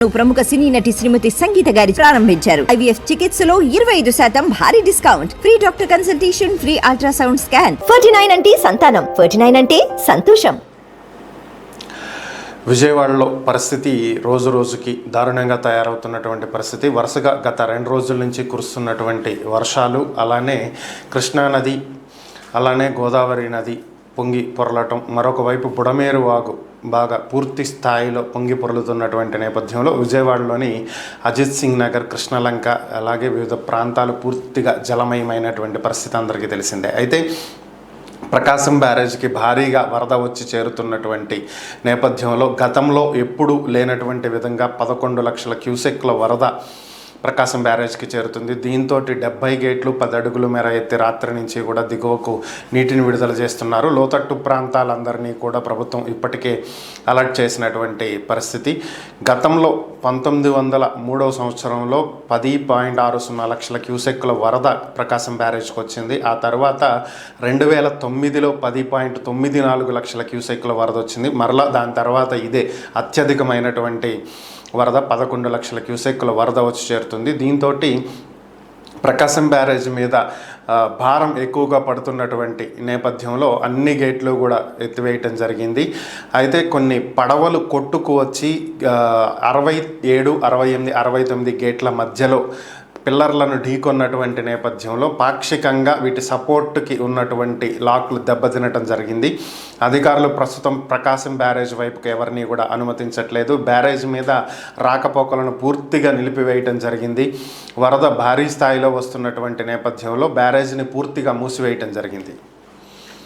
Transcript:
ప్రముఖ సినీ నటి శ్రీమతి సంగీత గారి ప్రారంభించారు. IVF చికిత్సలో 25% భారీ discount, free doctor consultation, free ultrasound scan. 49 అంటే సంతానం, 49 అంటే సంతోషం. విజయవాడలో పరిస్థితి రోజు రోజుకి దారుణంగా తయారవుతున్నటువంటి పరిస్థితి. వరుసగా గత 2 రోజుల నుంచి కురుస్తున్నటువంటి వర్షాలు, అలానే కృష్ణానది, అలానే గోదావరి నది పొంగి పొరలటం, మరొక వైపు బుడమేరు వాగు బాగా పూర్తి స్థాయిలో పొంగి పొరలుతున్నటువంటి నేపథ్యంలో విజయవాడలోని అజిత్ సింగ్ నగర్, కృష్ణలంక, అలాగే వివిధ ప్రాంతాలు పూర్తిగా జలమయమైనటువంటి పరిస్థితి అందరికీ తెలిసిందే. అయితే ప్రకాశం బ్యారేజ్కి భారీగా వరద వచ్చి చేరుతున్నటువంటి నేపథ్యంలో గతంలో ఎప్పుడూ లేనటువంటి విధంగా 11 లక్షల క్యూసెక్ల వరద ప్రకాశం బ్యారేజ్కి చేరుతుంది. దీంతో 70 గేట్లు 10 అడుగుల మేర ఎత్తి రాత్రి నుంచి కూడా దిగువకు నీటిని విడుదల చేస్తున్నారు. లోతట్టు ప్రాంతాలందరినీ కూడా ప్రభుత్వం ఇప్పటికే అలర్ట్ చేసినటువంటి పరిస్థితి. గతంలో 1903 సంవత్సరంలో 10.60 లక్షల క్యూసెక్కుల వరద ప్రకాశం బ్యారేజ్కి వచ్చింది. ఆ తర్వాత 2009లో 10.94 లక్షల క్యూసెక్కుల వరద వచ్చింది. మరలా దాని తర్వాత ఇదే అత్యధికమైనటువంటి వరద 11 లక్షల క్యూసెక్కుల వరద వచ్చి చేరుతుంది. దీంతో ప్రకాశం బ్యారేజ్ మీద భారం ఎక్కువగా పడుతున్నటువంటి నేపథ్యంలో అన్ని గేట్లు కూడా ఎత్తివేయటం జరిగింది. అయితే కొన్ని పడవలు కొట్టుకు వచ్చి 67, 68, 69 గేట్ల మధ్యలో పిల్లర్లను ఢీకొన్నటువంటి నేపథ్యంలో పాక్షికంగా వీటి సపోర్ట్కి ఉన్నటువంటి లాక్లు దెబ్బతినటం జరిగింది. అధికారులు ప్రస్తుతం ప్రకాశం బ్యారేజ్ వైపుకి ఎవరిని కూడా అనుమతించట్లేదు. బ్యారేజ్ మీద రాకపోకలను పూర్తిగా నిలిపివేయటం జరిగింది. వరద భారీ స్థాయిలో వస్తున్నటువంటి నేపథ్యంలో బ్యారేజ్ని పూర్తిగా మూసివేయటం జరిగింది.